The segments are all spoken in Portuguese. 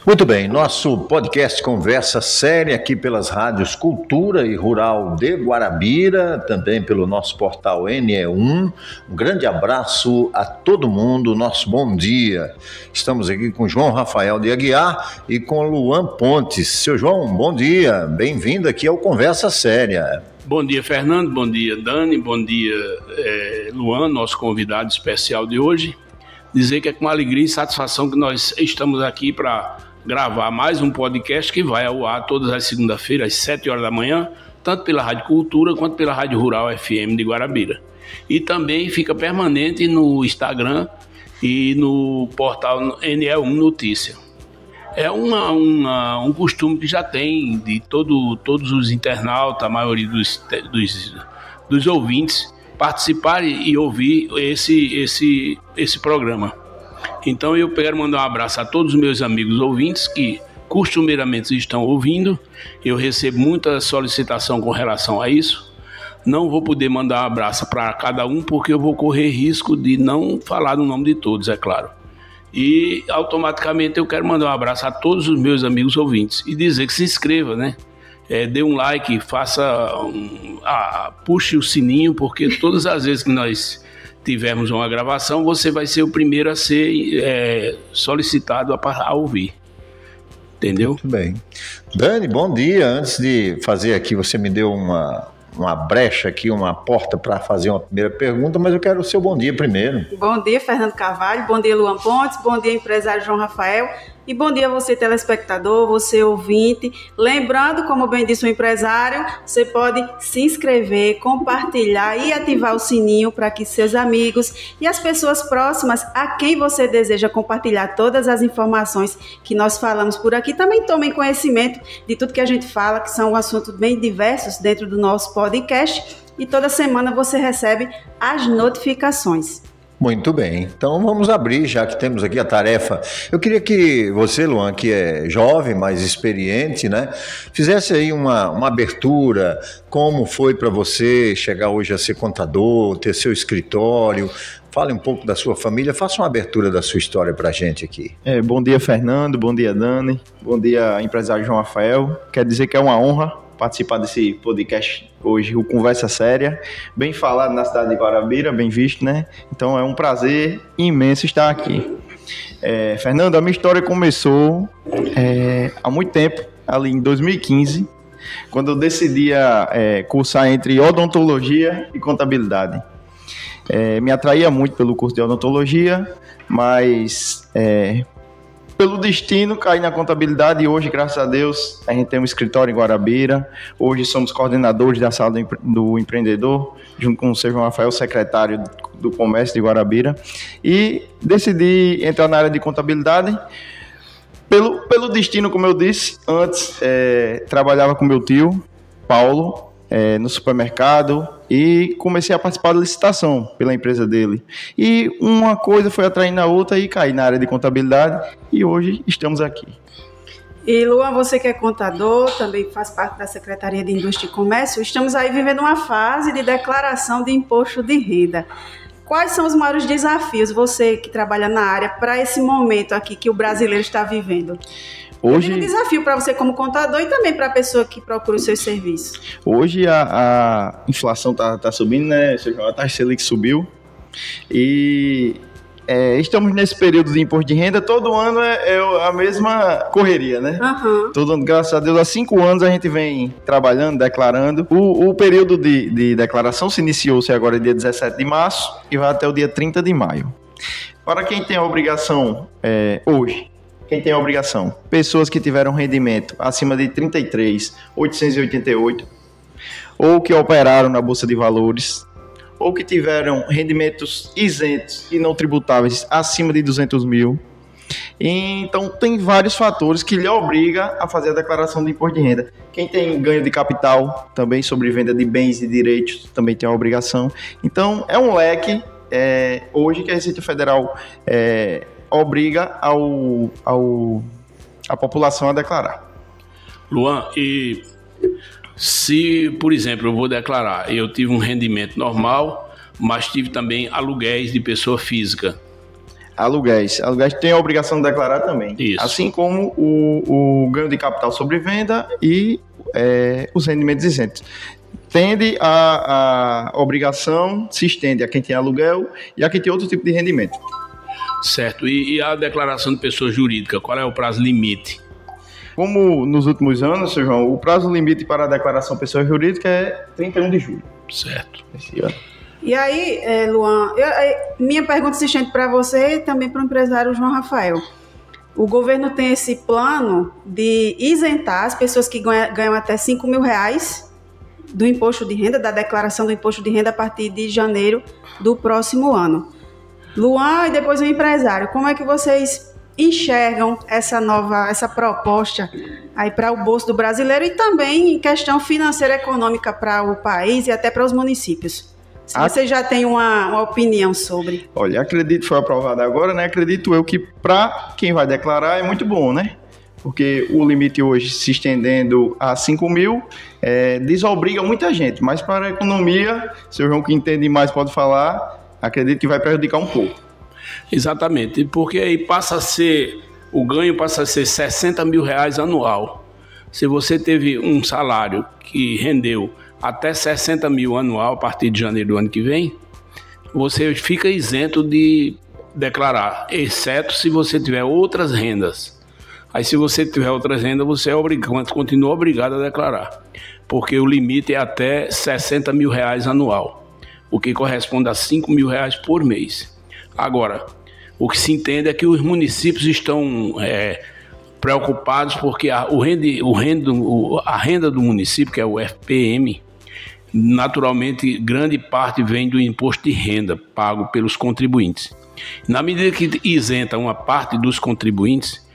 Muito bem, nosso podcast Conversa Séria aqui pelas rádios Cultura e Rural de Guarabira, também pelo nosso portal NE1. Um grande abraço a todo mundo, nosso bom dia. Estamos aqui com João Rafael de Aguiar e com Luan Pontes. Seu João, bom dia, bem-vindo aqui ao Conversa Séria. Bom dia, Fernando, bom dia, Dani, bom dia, Luan, nosso convidado especial de hoje. Dizer que é com alegria e satisfação que nós estamos aqui para gravar mais um podcast que vai ao ar todas as segundas-feiras, às 7 horas da manhã, tanto pela Rádio Cultura quanto pela Rádio Rural FM de Guarabira. E também fica permanente no Instagram e no portal NE1 Notícia. É um costume que já tem de todos os internautas, a maioria dos ouvintes, participarem e ouvir esse programa. Então eu quero mandar um abraço a todos os meus amigos ouvintes que costumeiramente estão ouvindo. Eu recebo muita solicitação com relação a isso. Não vou poder mandar um abraço para cada um porque eu vou correr risco de não falar no nome de todos, é claro. E automaticamente eu quero mandar um abraço a todos os meus amigos ouvintes e dizer que se inscreva, né? Dê um like, puxe o sininho, porque todas as vezes que nós tivermos uma gravação, você vai ser o primeiro a ser solicitado a ouvir. Entendeu? Muito bem. Dani, bom dia. Antes de fazer aqui, você me deu uma brecha aqui, uma porta para fazer uma primeira pergunta, mas eu quero o seu bom dia primeiro. Bom dia, Fernando Carvalho, bom dia, Luan Pontes, bom dia, empresário João Rafael, e bom dia você, telespectador, você ouvinte. Lembrando, como bem disse o empresário, você pode se inscrever, compartilhar e ativar o sininho para que seus amigos e as pessoas próximas a quem você deseja compartilhar todas as informações que nós falamos por aqui também tomem conhecimento de tudo que a gente fala, que são assuntos bem diversos dentro do nosso podcast, e toda semana você recebe as notificações. Muito bem, então vamos abrir, já que temos aqui a tarefa. Eu queria que você, Luan, que é jovem, mais experiente, né, fizesse aí uma abertura, como foi para você chegar hoje a ser contador, ter seu escritório. Fale um pouco da sua família, faça uma abertura da sua história para a gente aqui. Bom dia, Fernando, bom dia, Dani, bom dia, empresário João Rafael. Quero dizer que é uma honra participar desse podcast hoje, o Conversa Séria, bem falado na cidade de Guarabira, bem visto, né? Então é um prazer imenso estar aqui. Fernando, a minha história começou há muito tempo, ali em 2015, quando eu decidia cursar entre odontologia e contabilidade. Me atraía muito pelo curso de odontologia, mas pelo destino, caí na contabilidade e hoje, graças a Deus, a gente tem um escritório em Guarabira. Hoje somos coordenadores da sala do empreendedor, junto com o seu João Rafael, secretário do comércio de Guarabira. E decidi entrar na área de contabilidade pelo destino, como eu disse. Antes, trabalhava com meu tio, Paulo, no supermercado, e comecei a participar da licitação pela empresa dele. E uma coisa foi atraindo a outra e caí na área de contabilidade e hoje estamos aqui. E Luan, você que é contador, também faz parte da Secretaria de Indústria e Comércio, estamos aí vivendo uma fase de declaração de imposto de renda. Quais são os maiores desafios, você que trabalha na área, para esse momento aqui que o brasileiro está vivendo? Hoje é um desafio para você como contador e também para a pessoa que procura os seus serviços. Hoje a inflação tá subindo, né? A taxa Selic subiu e estamos nesse período de imposto de renda. Todo ano é a mesma correria, né? Uhum. Todo ano, graças a Deus, há 5 anos a gente vem trabalhando, declarando. O período de declaração se iniciou-se agora dia 17 de março e vai até o dia 30 de maio. Para quem tem a obrigação hoje, quem tem a obrigação? Pessoas que tiveram rendimento acima de 33.888, ou que operaram na Bolsa de Valores, ou que tiveram rendimentos isentos e não tributáveis acima de 200 mil. Então, tem vários fatores que lhe obrigam a fazer a declaração de imposto de renda. Quem tem ganho de capital, também sobre venda de bens e direitos, também tem a obrigação. Então, é um leque, hoje, que a Receita Federal obriga a população a declarar. Luan, e se, por exemplo, eu vou declarar, eu tive um rendimento normal, mas tive também aluguéis de pessoa física. Aluguéis. Aluguéis tem a obrigação de declarar também. Isso. Assim como o ganho de capital sobre venda e os rendimentos isentos. Tende a obrigação, se estende a quem tem aluguel e a quem tem outro tipo de rendimento. Certo. E a declaração de pessoa jurídica, qual é o prazo limite? Como nos últimos anos, Sr. João, o prazo limite para a declaração de pessoa jurídica é 31 de julho. Certo. Esse ano. E aí, Luan, minha pergunta se estende para você e também para o empresário João Rafael. O governo tem esse plano de isentar as pessoas que ganham até R$5.000 do imposto de renda, da declaração do imposto de renda a partir de janeiro do próximo ano. Luan e depois o empresário, como é que vocês enxergam essa proposta aí para o bolso do brasileiro e também em questão financeira e econômica para o país e até para os municípios? Se você já tem uma opinião sobre. Olha, acredito que foi aprovado agora, né? Acredito eu que para quem vai declarar é muito bom, né? Porque o limite hoje se estendendo a 5 mil desobriga muita gente, mas para a economia, o Sr. João que entende mais pode falar, acredito que vai prejudicar um pouco. Exatamente, porque aí o ganho passa a ser R$60.000 anual. Se você teve um salário que rendeu até 60 mil anual a partir de janeiro do ano que vem, você fica isento de declarar, exceto se você tiver outras rendas. Aí se você tiver outras rendas, você continua obrigado a declarar, porque o limite é até R$60.000 anual, o que corresponde a R$5.000 por mês. Agora, o que se entende é que os municípios estão preocupados porque a renda do município, que é o FPM, naturalmente grande parte vem do imposto de renda pago pelos contribuintes. Na medida que isenta uma parte dos contribuintes,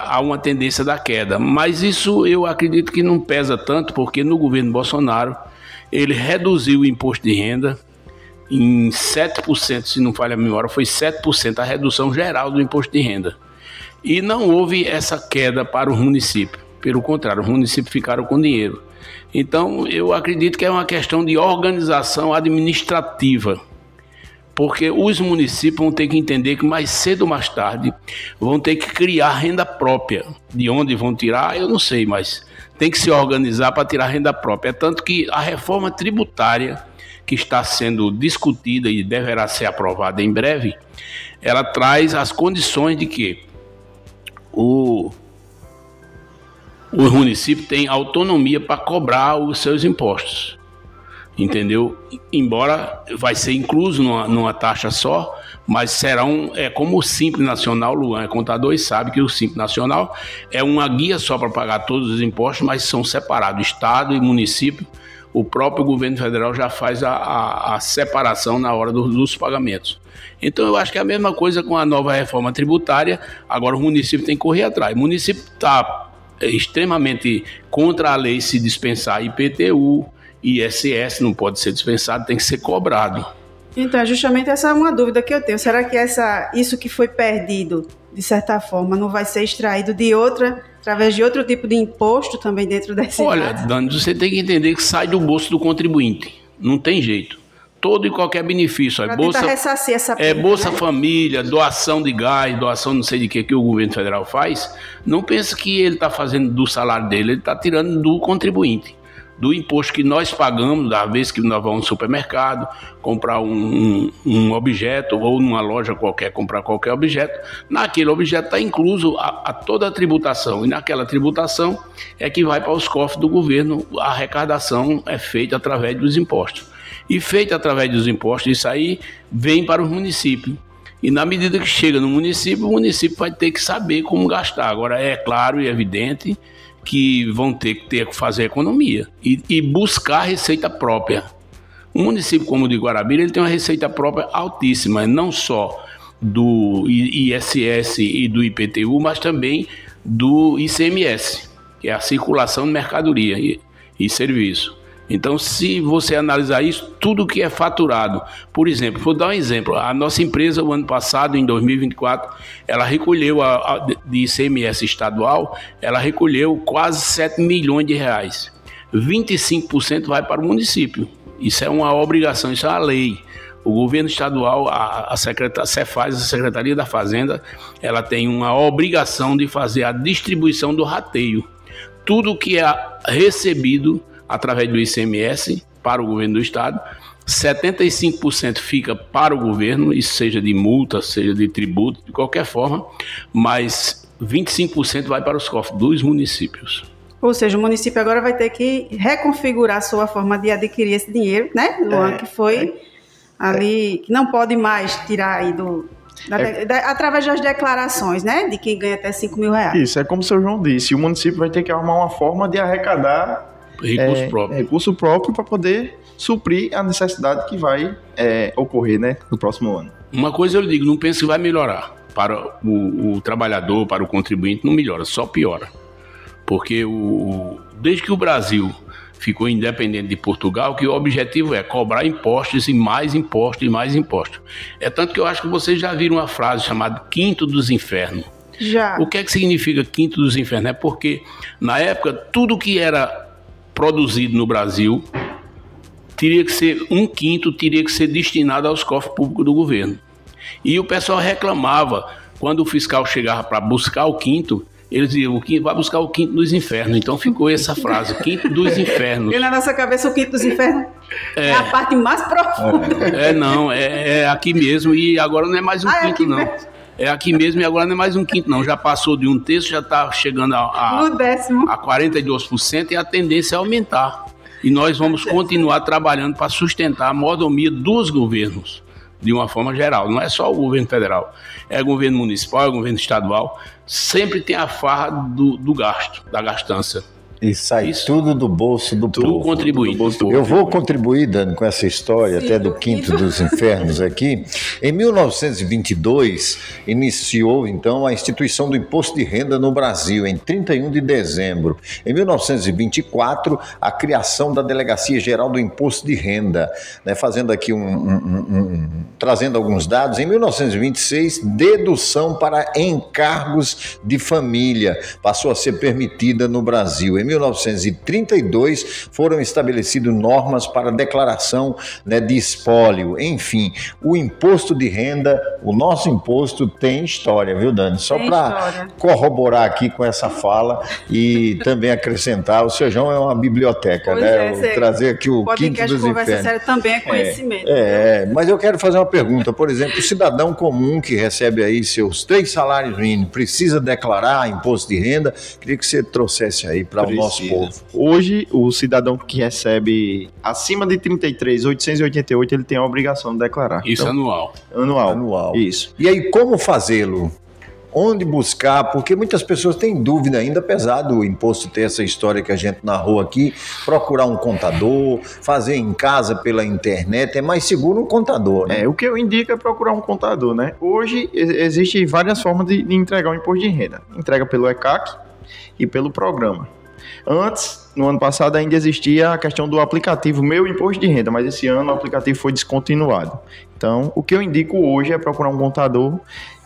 há uma tendência da queda, mas isso eu acredito que não pesa tanto, porque no governo Bolsonaro ele reduziu o imposto de renda em 7%, se não falha a memória, foi 7% a redução geral do imposto de renda. E não houve essa queda para os municípios. Pelo contrário, os municípios ficaram com dinheiro. Então, eu acredito que é uma questão de organização administrativa. Porque os municípios vão ter que entender que mais cedo ou mais tarde vão ter que criar renda própria. De onde vão tirar, eu não sei, mas tem que se organizar para tirar renda própria. É tanto que a reforma tributária que está sendo discutida e deverá ser aprovada em breve, ela traz as condições de que os municípios têm autonomia para cobrar os seus impostos, entendeu? Embora vai ser incluso numa taxa só, mas serão, como o Simples Nacional, Luan é contador e sabe que o Simples Nacional é uma guia só para pagar todos os impostos, mas são separados, Estado e município. O próprio governo federal já faz a separação na hora dos pagamentos. Então eu acho que é a mesma coisa com a nova reforma tributária. Agora o município tem que correr atrás. O município está extremamente contra a lei se dispensar IPTU, ISS, não pode ser dispensado, tem que ser cobrado. Então, justamente essa é uma dúvida que eu tenho. Será que isso que foi perdido, de certa forma, não vai ser extraído através de outro tipo de imposto também dentro desse caso? Olha, Dani, você tem que entender que sai do bolso do contribuinte. Não tem jeito. Todo e qualquer benefício. Para tentar ressarcir essa perda, Bolsa né? Família, doação de gás, doação não sei de que o governo federal faz, não pensa que ele está fazendo do salário dele, ele está tirando do contribuinte. Do imposto que nós pagamos, da vez que nós vamos no supermercado, comprar um objeto, ou numa loja qualquer, comprar qualquer objeto, naquele objeto está incluso a toda a tributação, e naquela tributação é que vai para os cofres do governo, a arrecadação é feita através dos impostos. E feita através dos impostos, isso aí vem para os municípios. E na medida que chega no município, o município vai ter que saber como gastar. Agora, é claro e evidente que vão ter que fazer economia e buscar receita própria. Um município como o de Guarabira, ele tem uma receita própria altíssima, não só do ISS e do IPTU, mas também do ICMS, que é a circulação de mercadoria e serviço. Então, se você analisar isso, tudo que é faturado, por exemplo, vou dar um exemplo, a nossa empresa, o ano passado, em 2024, ela recolheu, de ICMS estadual, ela recolheu quase 7 milhões de reais. 25% vai para o município. Isso é uma obrigação, isso é uma lei. O governo estadual, a Cefaz, a Secretaria da Fazenda, ela tem uma obrigação de fazer a distribuição do rateio. Tudo que é recebido através do ICMS para o governo do estado, 75% fica para o governo, isso seja de multa, seja de tributo, de qualquer forma, mas 25% vai para os cofres dos municípios. Ou seja, o município agora vai ter que reconfigurar a sua forma de adquirir esse dinheiro, né, Luan, que foi ali, que não pode mais tirar aí através das declarações, né, de quem ganha até R$5.000. Isso, é como o seu João disse, o município vai ter que arrumar uma forma de arrecadar recurso próprio para poder suprir a necessidade que vai ocorrer, né, no próximo ano. Uma coisa eu lhe digo, não penso que vai melhorar. Para o trabalhador, para o contribuinte, não melhora, só piora. Porque desde que o Brasil ficou independente de Portugal, que o objetivo é cobrar impostos e mais impostos e mais impostos. É tanto que eu acho que vocês já viram uma frase chamada Quinto dos Infernos. Já. O que é que significa Quinto dos Infernos? É porque, na época, tudo que era produzido no Brasil teria que ser teria que ser destinado aos cofres públicos do governo. E o pessoal reclamava, quando o fiscal chegava para buscar o quinto, eles diziam, o quinto vai buscar o quinto dos infernos. Então ficou essa frase, Quinto dos Infernos. E na nossa cabeça o Quinto dos Infernos é a parte mais profunda. É aqui mesmo, e agora não é mais um quinto, não. Mesmo. É aqui mesmo e agora não é mais um quinto, não. Já passou de um terço, já está chegando no décimo. A 42% e a tendência é aumentar. E nós vamos continuar trabalhando para sustentar a mordomia dos governos, de uma forma geral. Não é só o governo federal, é o governo municipal, é o governo estadual. Sempre tem a farra do gasto, da gastança. E sai tudo do bolso do povo. Tudo contribuindo. Eu vou contribuir, Dani, com essa história, até do Quinto dos Infernos aqui. Em 1922, iniciou, então, a instituição do Imposto de Renda no Brasil, em 31 de dezembro. Em 1924, a criação da Delegacia Geral do Imposto de Renda. Né, fazendo aqui trazendo alguns dados. Em 1926, dedução para encargos de família passou a ser permitida no Brasil. Em 1932, foram estabelecidas normas para declaração, né, de espólio. Enfim, o imposto de renda, o nosso imposto tem história, viu, Dani? Só para corroborar aqui com essa fala e também acrescentar, o seu João é uma biblioteca, pois né? Trazer aqui o Quinto dos Infernos. Sério também é conhecimento. Mas eu quero fazer uma pergunta. Por exemplo, o cidadão comum que recebe aí seus 3 salários mínimos, precisa declarar imposto de renda? Queria que você trouxesse aí para o nosso povo. Hoje, o cidadão que recebe acima de 33.888, ele tem a obrigação de declarar. Isso então, anual. Isso. E aí, como fazê-lo? Onde buscar? Porque muitas pessoas têm dúvida ainda, apesar do imposto ter essa história que a gente narrou aqui, procurar um contador, fazer em casa pela internet, é mais seguro um contador, né? O que eu indico é procurar um contador, né? Hoje, existem várias formas de entregar o imposto de renda. Entrega pelo ECAC e pelo programa. Antes, no ano passado, ainda existia a questão do aplicativo Meu Imposto de Renda, mas esse ano o aplicativo foi descontinuado. Então, o que eu indico hoje é procurar um contador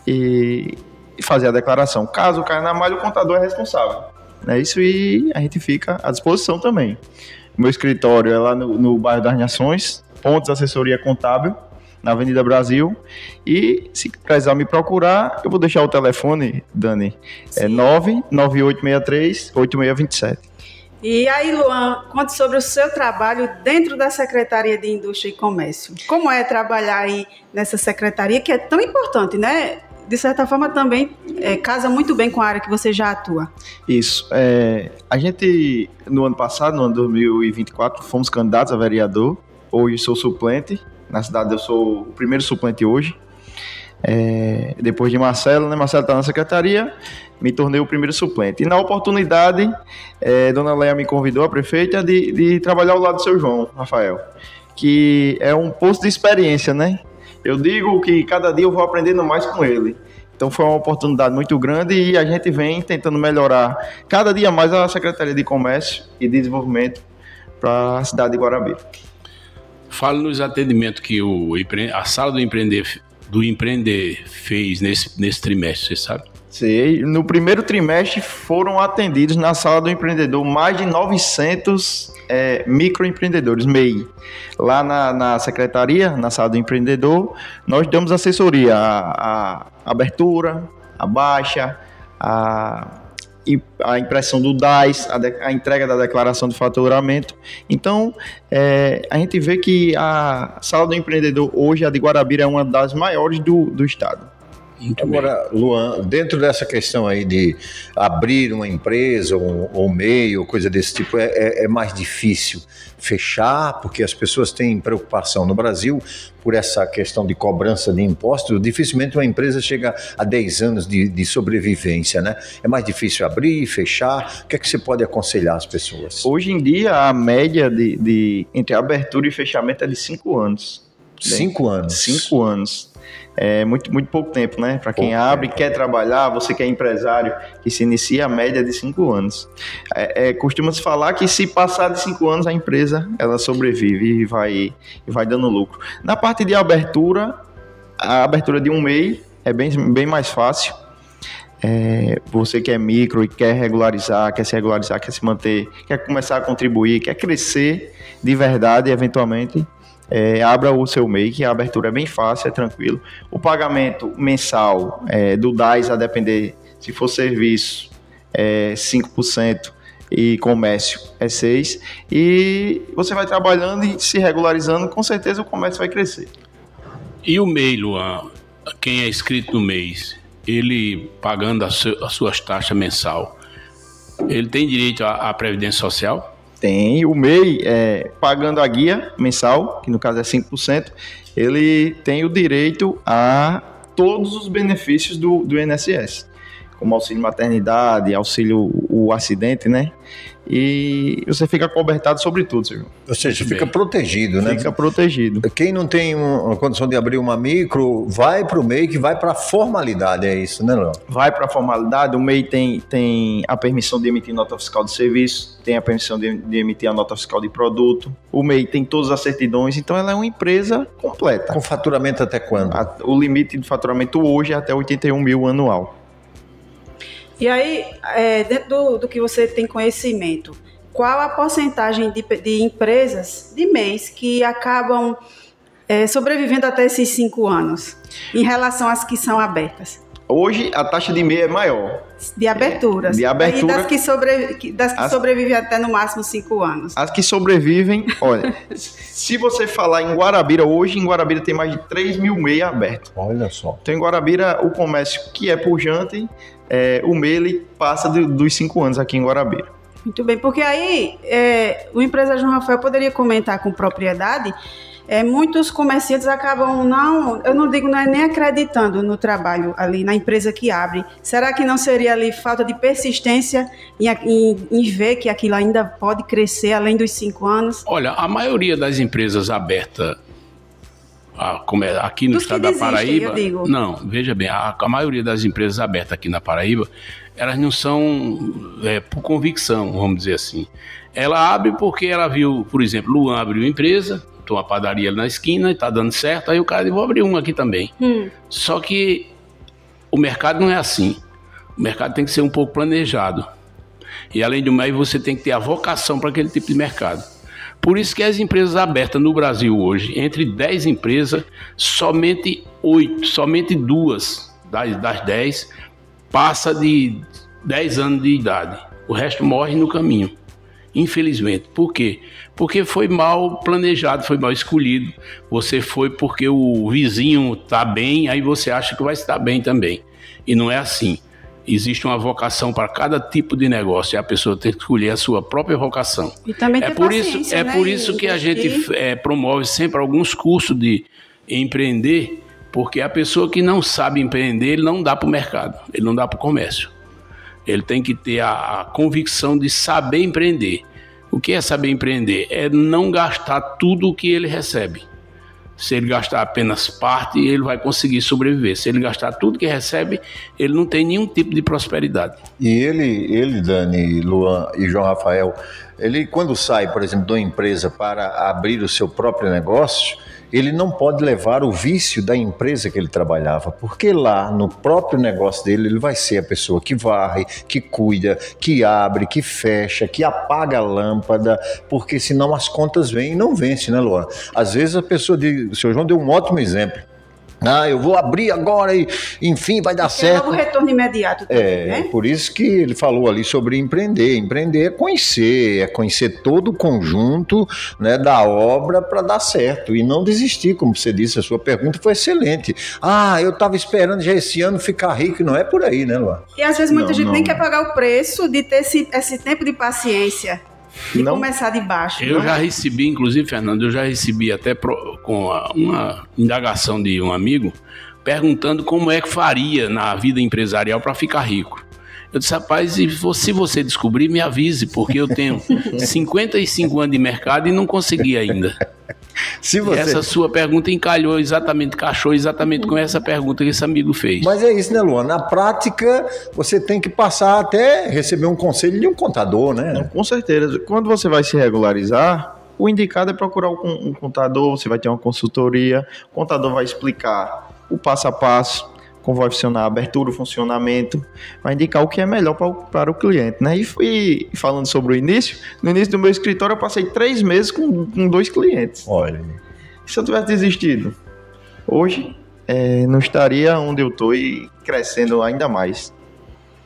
e fazer a declaração. Caso caia na malha, o contador é responsável. É isso, e a gente fica à disposição também. O meu escritório é lá no bairro das Nações, Pontos Assessoria Contábil, na Avenida Brasil, e se precisar me procurar, eu vou deixar o telefone, Dani, é 99863-8627. E aí, Luan, conte sobre o seu trabalho dentro da Secretaria de Indústria e Comércio. Como é trabalhar aí nessa secretaria, que é tão importante, né? De certa forma também casa muito bem com a área que você já atua. Isso. A gente, no ano passado, no ano 2024, fomos candidatos a vereador. Hoje sou suplente. Na cidade eu sou o primeiro suplente hoje. Depois de Marcelo, né? Marcelo está na secretaria, me tornei o primeiro suplente. E na oportunidade, Dona Leia me convidou, a prefeita, de trabalhar ao lado do seu João, Rafael, que é um posto de experiência, né? Eu digo que cada dia eu vou aprendendo mais com ele. Então foi uma oportunidade muito grande e a gente vem tentando melhorar cada dia mais a Secretaria de Comércio e Desenvolvimento para a cidade de Guarabira. Fala nos atendimentos que a sala do Empreender fez nesse trimestre, você sabe? Sei. No primeiro trimestre foram atendidos na sala do empreendedor mais de 900 microempreendedores, MEI. Lá na secretaria, na sala do empreendedor, nós damos assessoria à abertura, à baixa, a impressão do DAS, a entrega da declaração de faturamento. Então, a gente vê que a sala do empreendedor hoje, a de Guarabira, é uma das maiores do estado. Agora, Luan, dentro dessa questão aí de abrir uma empresa ou MEI ou coisa desse tipo, é mais difícil fechar, porque as pessoas têm preocupação no Brasil por essa questão de cobrança de impostos. Dificilmente uma empresa chega a 10 anos de sobrevivência, né? É mais difícil abrir, fechar. O que é que você pode aconselhar as pessoas? Hoje em dia, a média entre abertura e fechamento é de 5 anos. 5 anos? 5 anos. É muito pouco tempo, né? Para quem abre, quer trabalhar, você que é empresário, que se inicia, a média é de 5 anos. Costuma-se falar que se passar de 5 anos, a empresa ela sobrevive e vai dando lucro. Na parte de abertura, a abertura de um MEI é bem mais fácil. Você que é micro e quer se regularizar, quer se manter, quer começar a contribuir, quer crescer de verdade, eventualmente, abra o seu MEI, que a abertura é bem fácil, é tranquilo. O pagamento mensal do DAS, a depender, se for serviço, 5% e comércio é 6%. E você vai trabalhando e se regularizando, com certeza o comércio vai crescer. E o MEI, Luan, quem é inscrito no mês, ele pagando as suas taxas mensal, ele tem direito à Previdência Social? Tem. O MEI, pagando a guia mensal, que no caso é 5%, ele tem o direito a todos os benefícios do INSS, como auxílio maternidade, auxílio o acidente, né? E você fica cobertado sobre tudo, Sérgio. Ou seja, fica protegido, né? Fica protegido. Quem não tem uma condição de abrir uma micro, vai para o MEI, que vai para a formalidade, é isso, né, Léo? Vai para a formalidade. O MEI tem a permissão de emitir nota fiscal de serviço, tem a permissão de emitir a nota fiscal de produto. O MEI tem todas as certidões, então ela é uma empresa completa. Com faturamento até quando? O limite de faturamento hoje é até 81 mil anual. E aí, dentro do que você tem conhecimento, qual a porcentagem de empresas de MEIs que acabam sobrevivendo até esses 5 anos, em relação às que são abertas? Hoje, a taxa de MEI é maior. De aberturas. De abertura. E das que sobrevivem até no máximo 5 anos. As que sobrevivem, olha, se você falar em Guarabira, hoje em Guarabira tem mais de 3 mil MEI abertos. Olha só. Então, em Guarabira, o comércio que é pujante, o MEI ele passa dos 5 anos aqui em Guarabira. Muito bem, porque aí o empresário João Rafael poderia comentar com propriedade. Muitos comerciantes acabam não é nem acreditando no trabalho ali, na empresa que abre. Será que não seria ali falta de persistência em ver que aquilo ainda pode crescer além dos 5 anos? Olha, a maioria das empresas abertas aqui no estado da Paraíba... eu digo. Não, veja bem, a maioria das empresas abertas aqui na Paraíba, elas não são por convicção, vamos dizer assim. Ela abre porque ela viu, por exemplo, Luan abriu uma empresa, tem uma padaria ali na esquina e está dando certo, aí o cara diz, vou abrir uma aqui também. Só que o mercado não é assim. O mercado tem que ser um pouco planejado. E além do mais, você tem que ter a vocação para aquele tipo de mercado. Por isso que as empresas abertas no Brasil hoje, entre 10 empresas, somente 2 das 10 passa de 10 anos de idade. O resto morre no caminho. Infelizmente. Por quê? Porque foi mal planejado, foi mal escolhido. Você foi porque o vizinho está bem, aí você acha que vai estar bem também. E não é assim. Existe uma vocação para cada tipo de negócio e a pessoa tem que escolher a sua própria vocação. E também ter paciência, por isso que a gente promove sempre alguns cursos de empreender, porque a pessoa que não sabe empreender, ele não dá para o mercado, ele não dá para o comércio. Ele tem que ter a convicção de saber empreender. O que é saber empreender? É não gastar tudo o que ele recebe. Se ele gastar apenas parte, ele vai conseguir sobreviver. Se ele gastar tudo que recebe, ele não tem nenhum tipo de prosperidade. E ele, Dani, Luan e João Rafael, ele quando sai, por exemplo, de uma empresa para abrir o seu próprio negócio, ele não pode levar o vício da empresa que ele trabalhava, porque lá no próprio negócio dele ele vai ser a pessoa que varre, que cuida, que abre, que fecha, que apaga a lâmpada, porque senão as contas vêm e não vence, né, Luan? Às vezes a pessoa diz, o senhor João deu um ótimo exemplo. Eu vou abrir agora e, enfim, vai dar certo. É um retorno imediato também, né? Por isso que ele falou ali sobre empreender. Empreender é conhecer todo o conjunto, né, da obra para dar certo e não desistir, como você disse, a sua pergunta foi excelente. Eu estava esperando já esse ano ficar rico, não é por aí, né, Luan? E às vezes muita gente nem quer pagar o preço de ter esse tempo de paciência. E começar de baixo. Eu já recebi, inclusive, Fernando, até com uma indagação de um amigo, perguntando como é que faria na vida empresarial para ficar rico. Eu disse, rapaz, se você descobrir, me avise, porque eu tenho 55 anos de mercado e não consegui ainda. Essa sua pergunta encaixou exatamente com essa pergunta que esse amigo fez. Mas é isso, né, Luan? Na prática, você tem que passar até receber um conselho de um contador, né? Não, com certeza. Quando você vai se regularizar, o indicado é procurar um contador, você vai ter uma consultoria, o contador vai explicar o passo a passo, como vai funcionar a abertura, o funcionamento, vai indicar o que é melhor para o cliente, né? E falando sobre no início do meu escritório eu passei 3 meses com 2 clientes. Olha. Se eu tivesse desistido, hoje não estaria onde eu estou e crescendo ainda mais.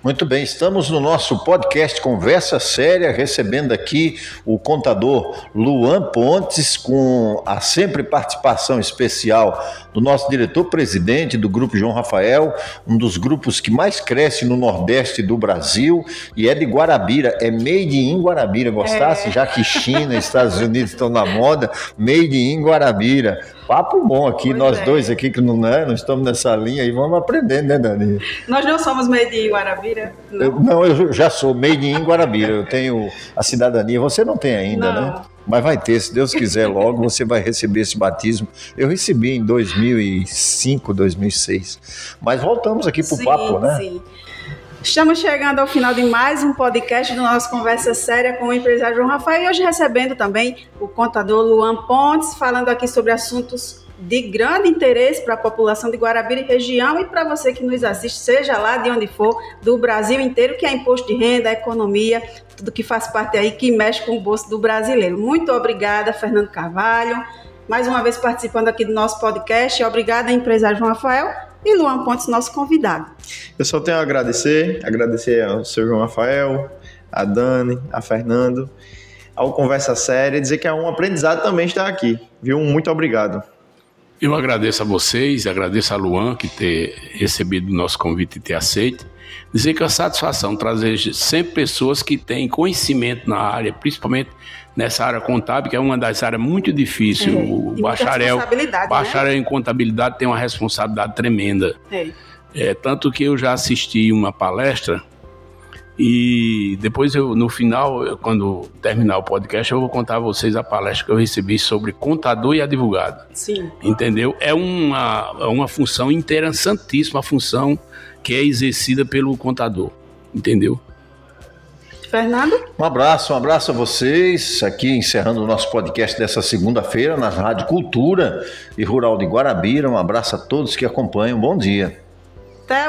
Muito bem, estamos no nosso podcast Conversa Séria, recebendo aqui o contador Luan Pontes, com a sempre participação especial do nosso diretor-presidente do Grupo João Rafael, um dos grupos que mais cresce no Nordeste do Brasil, e é de Guarabira, é made in Guarabira, gostasse? Já que China e Estados Unidos estão na moda, made in Guarabira. Papo bom aqui, nós dois aqui que não estamos nessa linha e vamos aprendendo, né, Dani? Nós não somos made in Guarabira? Eu já sou made in Guarabira, eu tenho a cidadania, você não tem ainda, né? Mas vai ter, se Deus quiser, logo você vai receber esse batismo. Eu recebi em 2005, 2006. Mas voltamos aqui pro papo, né? Sim. Estamos chegando ao final de mais um podcast do nosso Conversa Séria com o empresário João Rafael e hoje recebendo também o contador Luan Pontes, falando aqui sobre assuntos de grande interesse para a população de Guarabira e região e para você que nos assiste, seja lá de onde for, do Brasil inteiro, que é imposto de renda, economia, tudo que faz parte aí, que mexe com o bolso do brasileiro. Muito obrigada, Fernando Carvalho, mais uma vez participando aqui do nosso podcast. Obrigada, empresário João Rafael. E Luan Pontes, nosso convidado. Eu só tenho a agradecer ao seu João Rafael, a Dani, a Fernando, ao Conversa Séria, dizer que é um aprendizado também estar aqui, viu? Muito obrigado. Eu agradeço a vocês, agradeço a Luan que ter recebido o nosso convite e ter aceito. Dizer que é uma satisfação trazer sempre pessoas que têm conhecimento na área, principalmente nessa área contábil, que é uma das áreas muito difíceis. O bacharel em contabilidade tem uma responsabilidade tremenda. Tanto que eu já assisti uma palestra e depois no final, quando terminar o podcast, eu vou contar a vocês a palestra que eu recebi sobre contador e advogado. Sim. Entendeu? É uma função interessantíssima, a função que é exercida pelo contador. Entendeu? Fernando? Um abraço a vocês, aqui encerrando o nosso podcast dessa segunda-feira na Rádio Cultura e Rural de Guarabira. Um abraço a todos que acompanham, bom dia. Até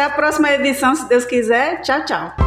a próxima edição, se Deus quiser. Tchau, tchau.